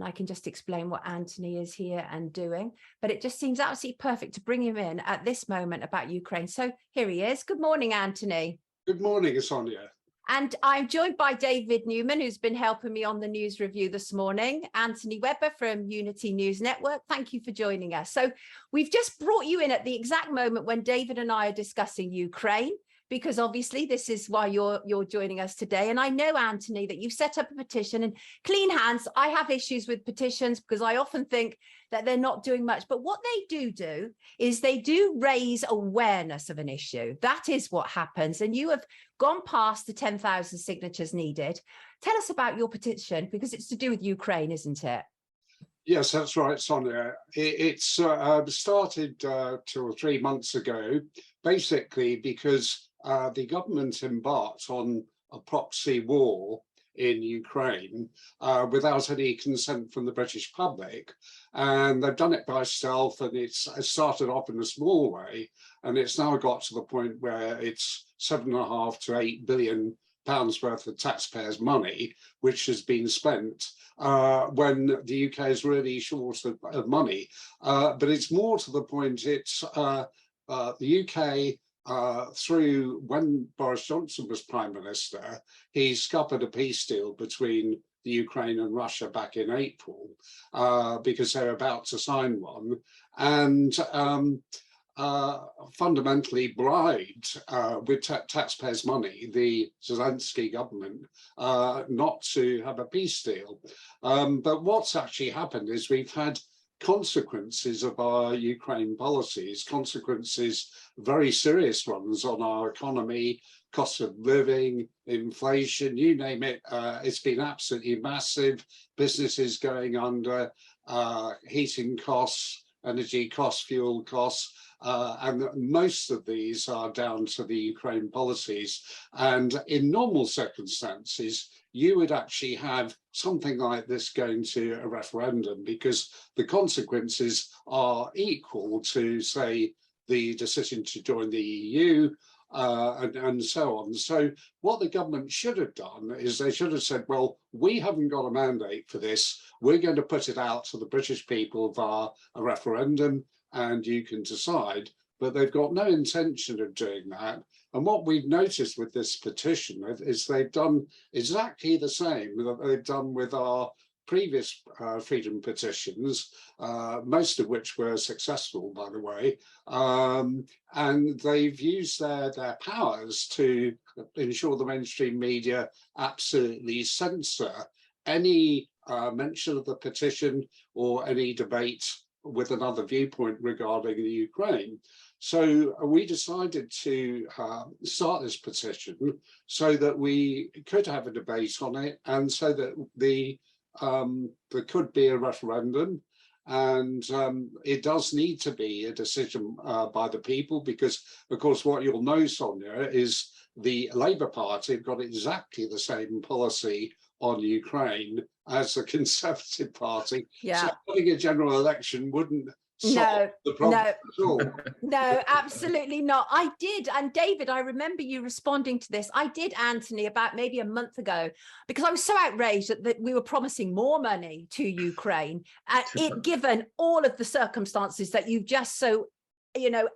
and I can just explain what Anthony is here and doing. But it just seems absolutely perfect to bring him in at this moment about Ukraine. So here he is. Good morning, Anthony. Good morning, Sonia. And I'm joined by David Newman, who's been helping me on the news review this morning. Anthony Webber from Unity News Network. Thank you for joining us. So we've just brought you in at the exact moment when David and I are discussing Ukraine, because obviously this is why you're joining us today. And I know, Anthony, that you've set up a petition, and clean hands. I have issues with petitions because I often think that they're not doing much. But what they do is they do raise awareness of an issue. That is what happens. And you have gone past the 10,000 signatures needed. Tell us about your petition, because it's to do with Ukraine, isn't it? Yes, that's right, Sonia. It's started 2 or 3 months ago, basically because the government embarked on a proxy war in Ukraine without any consent from the British public. And they've done it by stealth, and it started off in a small way, and it's now got to the point where it's 7.5 to 8 billion pounds worth of taxpayers' money, which has been spent when the UK is really short of money. But it's more to the point, it's the UK, through when Boris Johnson was Prime Minister, he scuppered a peace deal between the Ukraine and Russia back in April, because they're about to sign one, and fundamentally bribed with taxpayers' money the Zelensky government not to have a peace deal. But what's actually happened is we've had consequences of our Ukraine policies, consequences, very serious ones on our economy, cost of living, inflation, you name it. It's been absolutely massive. Businesses going under, heating costs, energy costs, fuel costs, and most of these are down to the Ukraine policies. And in normal circumstances, you would actually have something like this going to a referendum, because the consequences are equal to, say, the decision to join the EU, and so on. So what the government should have done is they should have said, well, we haven't got a mandate for this. We're going to put it out to the British people via a referendum, and you can decide. But they've got no intention of doing that. And what we've noticed with this petition is they've done exactly the same that they've done with our previous freedom petitions, most of which were successful, by the way, and they've used their powers to ensure the mainstream media absolutely censor any mention of the petition or any debate with another viewpoint regarding the Ukraine. So we decided to start this petition so that we could have a debate on it, and so that there could be a referendum. And it does need to be a decision by the people, because, of course, what you'll know, Sonia, is the Labour Party have got exactly the same policy on Ukraine as the Conservative Party. Yeah. So having a general election wouldn't solve the problem at all. No, absolutely not. I did. And David, I remember you responding to this. I did, Anthony, about maybe a month ago, because I was so outraged that we were promising more money to Ukraine, given all of the circumstances that you've just so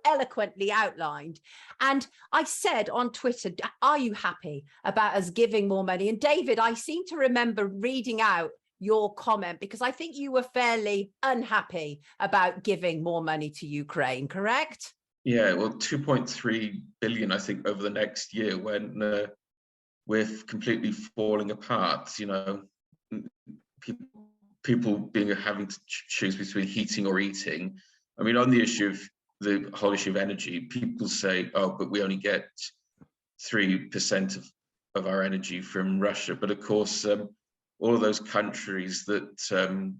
eloquently outlined. And I said on Twitter, are you happy about us giving more money? And David, I seem to remember reading out your comment, because I think you were fairly unhappy about giving more money to Ukraine, correct? Yeah, well, 2.3 billion, I think, over the next year, when we're completely falling apart, people having to choose between heating or eating. I mean, on the issue of the whole issue of energy, people say, oh, but we only get 3% of our energy from Russia. But of course, all of those countries that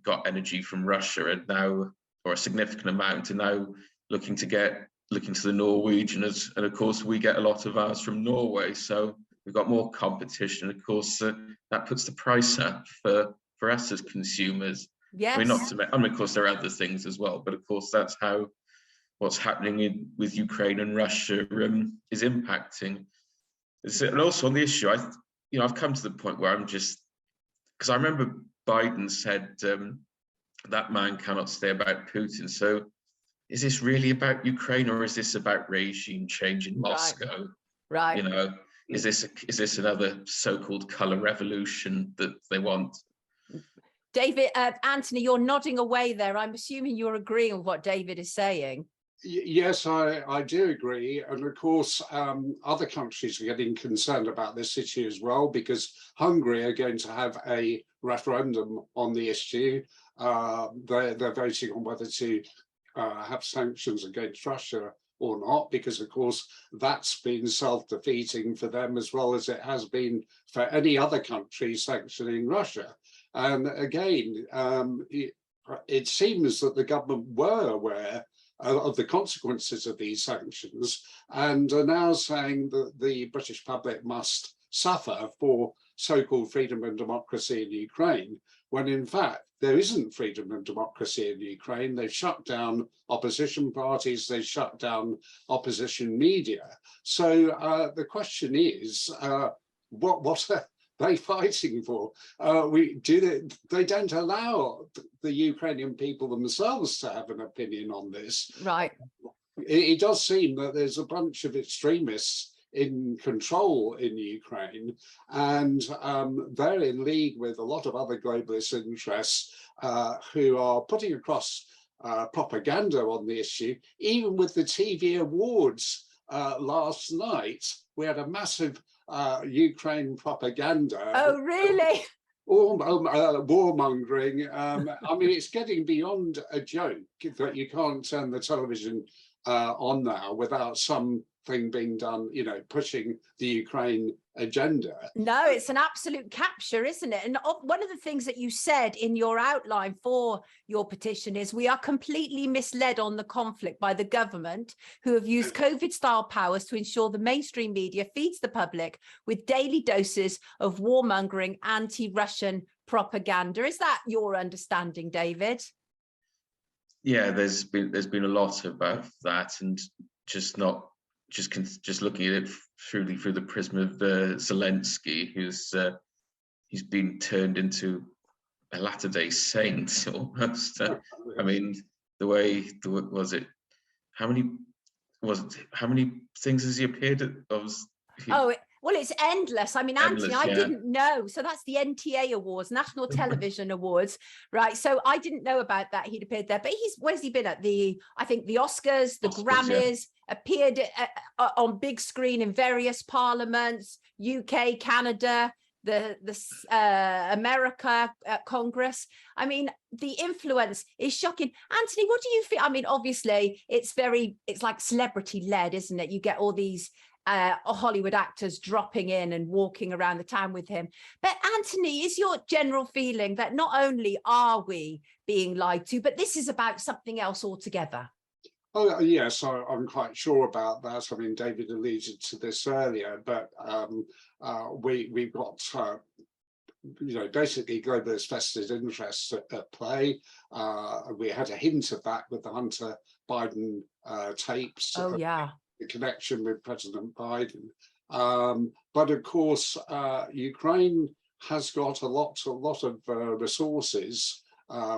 got energy from Russia are now, or a significant amount, are now looking to the Norwegians, and of course we get a lot of ours from Norway. So we've got more competition. Of course, that puts the price up for us as consumers. Yes. I mean, of course there are other things as well, but of course that's how what's happening with Ukraine and Russia is impacting. And also on the issue, I've come to the point where I'm just, because I remember Biden said that man cannot say about Putin. So is this really about Ukraine, or is this about regime change in Moscow? Right. You know, is this another so-called color revolution that they want? David, Anthony, you're nodding away there. I'm assuming you're agreeing with what David is saying. Yes, I do agree. And of course, other countries are getting concerned about this issue as well, because Hungary are going to have a referendum on the issue. They're voting on whether to have sanctions against Russia or not, because of course that's been self-defeating for them, as well as it has been for any other country sanctioning Russia. And again, it seems that the government were aware of the consequences of these sanctions and are now saying that the British public must suffer for so-called freedom and democracy in Ukraine, when in fact there isn't freedom and democracy in Ukraine. They've shut down opposition parties, they've shut down opposition media. So the question is, what are they fighting for? They don't allow the Ukrainian people themselves to have an opinion on this. Right. It does seem that there's a bunch of extremists in control in Ukraine, and they're in league with a lot of other globalist interests who are putting across propaganda on the issue. Even with the TV awards last night, we had a massive Ukraine propaganda. Oh, really? Warmongering. I mean, it's getting beyond a joke that you can't turn the television on now without something being done, you know, pushing the Ukraine agenda. No, it's an absolute capture, isn't it? And one of the things that you said in your outline for your petition is we are completely misled on the conflict by the government, who have used COVID-style powers to ensure the mainstream media feeds the public with daily doses of warmongering, anti-Russian propaganda. Is that your understanding, David? Yeah, there's been a lot about that, and just looking at it through the prism of Zelensky, who's he's been turned into a latter-day saint almost. I mean, how many things has he appeared at? Well, it's endless. I mean, Anthony, I didn't know. So that's the NTA Awards, National Television Awards, right? So I didn't know about that. He'd appeared there, but where's he been at? I think the Oscars, the Grammys, appeared on big screen in various parliaments, UK, Canada, the America Congress. I mean, the influence is shocking. Anthony, what do you feel? I mean, obviously, it's like celebrity led, isn't it? You get all these Hollywood actors dropping in and walking around the town with him. But Anthony, is your general feeling that not only are we being lied to, but this is about something else altogether? Oh, yes, I'm quite sure about that. I mean, David alluded to this earlier, but we've got basically globalist vested interests at play. We had a hint of that with the Hunter Biden tapes. Oh, yeah. The connection with President Biden. But of course, Ukraine has got a lot of resources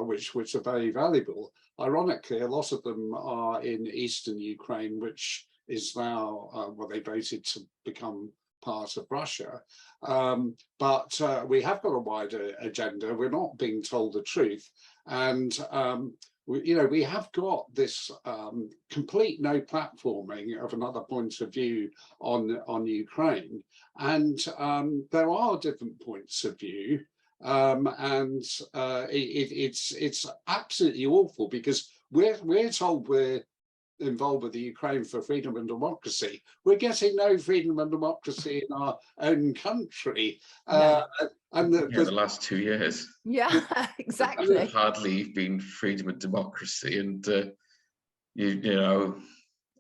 which are very valuable. Ironically, a lot of them are in eastern Ukraine, which is now, they voted to become part of Russia. But we have got a wider agenda. We're not being told the truth. And we have got this complete no platforming of another point of view on Ukraine, and there are different points of view, and it's absolutely awful, because we're told we're involved with the Ukraine for freedom and democracy. We're getting no freedom and democracy in our own country. No. And the last 2 years. Yeah, exactly. Hardly been freedom and democracy. And,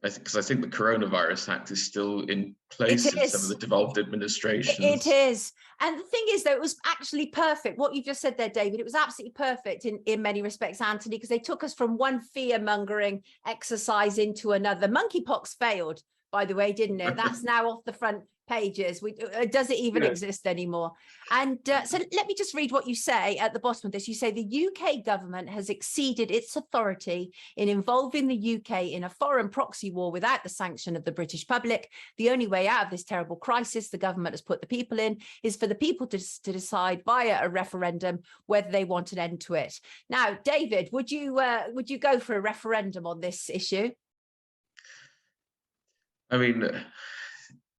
because I think the Coronavirus Act is still in place in some of the devolved administrations. It is. And the thing is, though, it was actually perfect. What you just said there, David, it was absolutely perfect in many respects, Anthony, because they took us from one fear-mongering exercise into another. Monkeypox failed, by the way, didn't it? That's now off the front pages. Does it even Yeah. exist anymore? And so let me just read what you say at the bottom of this. You say the UK government has exceeded its authority in involving the UK in a foreign proxy war without the sanction of the British public. The only way out of this terrible crisis the government has put the people in is for the people to decide via a referendum whether they want an end to it. Now, David, would you go for a referendum on this issue? I mean,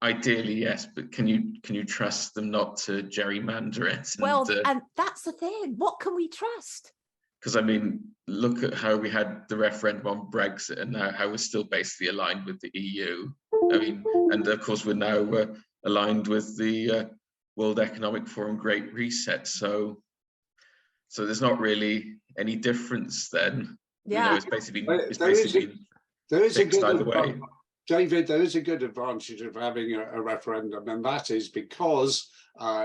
ideally, yes, but can you trust them not to gerrymander it? And that's the thing. What can we trust? Because I mean, look at how we had the referendum on Brexit, and now how we're still basically aligned with the EU. I mean, and of course we're now aligned with the World Economic Forum Great Reset. So there's not really any difference then. Yeah, you know, it's basically there is a either way. David, there is a good advantage of having a referendum, and that is because,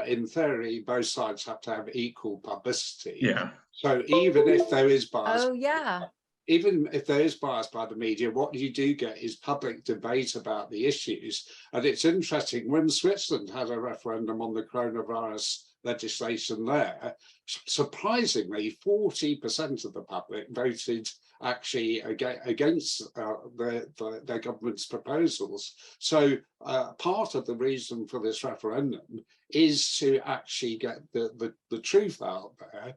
in theory, both sides have to have equal publicity. Yeah. So even if there is bias, even if there is bias by the media, what you do get is public debate about the issues. And it's interesting, when Switzerland had a referendum on the coronavirus legislation there, surprisingly, 40% of the public voted actually against their government's proposals. So part of the reason for this referendum is to actually get the truth out there.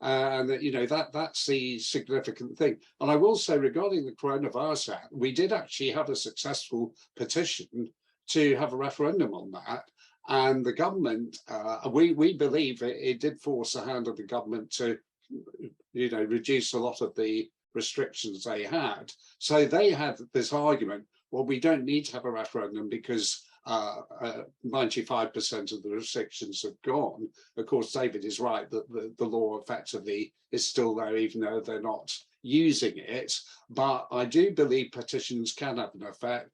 And you know, that's the significant thing. And I will say, regarding the Coronavirus Act, we did actually have a successful petition to have a referendum on that. And the government, we believe it did force the hand of the government to, you know, reduce a lot of the restrictions they had. So they had this argument, well, we don't need to have a referendum because 95% of the restrictions have gone. Of course, David is right that the law effectively is still there, even though they're not using it. But I do believe petitions can have an effect.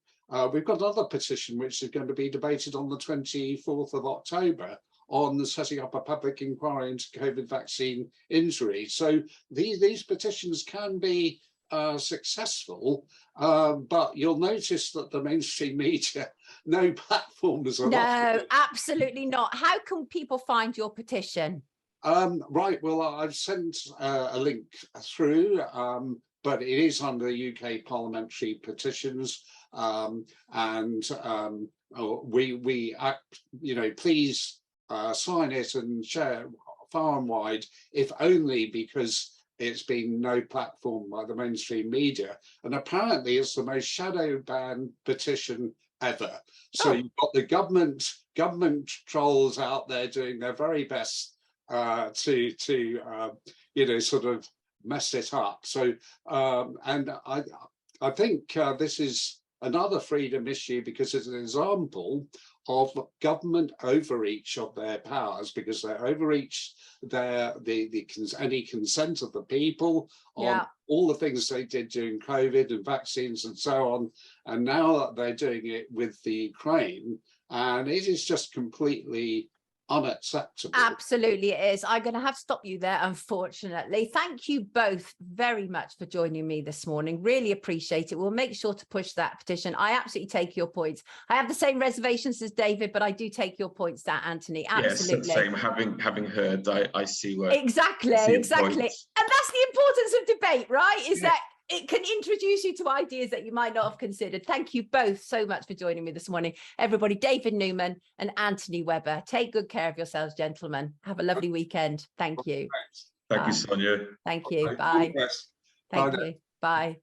We've got another petition which is going to be debated on the 24th of October on setting up a public inquiry into COVID vaccine injury. So these petitions can be successful, but you'll notice that the mainstream media, no platforms are. No, absolutely not. How can people find your petition? Right, well, I've sent a link through, but it is under UK parliamentary petitions, we you know, please sign it and share far and wide, if only because it's been no platform by the mainstream media. And apparently it's the most shadow banned petition ever. So you've got the government trolls out there doing their very best to you know, sort of mess it up. So and I think this is another freedom issue, because it's an example of government overreach of their powers, because they overreach any consent of the people on all the things they did during COVID and vaccines and so on. And now that they're doing it with the Ukraine, and it is just completely unacceptable. Absolutely it is. I'm going to have to stop you there, unfortunately. Thank you both very much for joining me this morning. Really appreciate it. We'll make sure to push that petition. I absolutely take your points. I have the same reservations as David, but I do take your points there, Anthony. Absolutely. Yes, same. Having heard, I see where exactly. And that's the importance of debate, right? Is that it can introduce you to ideas that you might not have considered. Thank you both so much for joining me this morning. Everybody, David Newman and Anthony Webber. Take good care of yourselves, gentlemen. Have a lovely weekend. Thank you. Thank you, Sonia. Thank you. Bye. Thank you. Bye.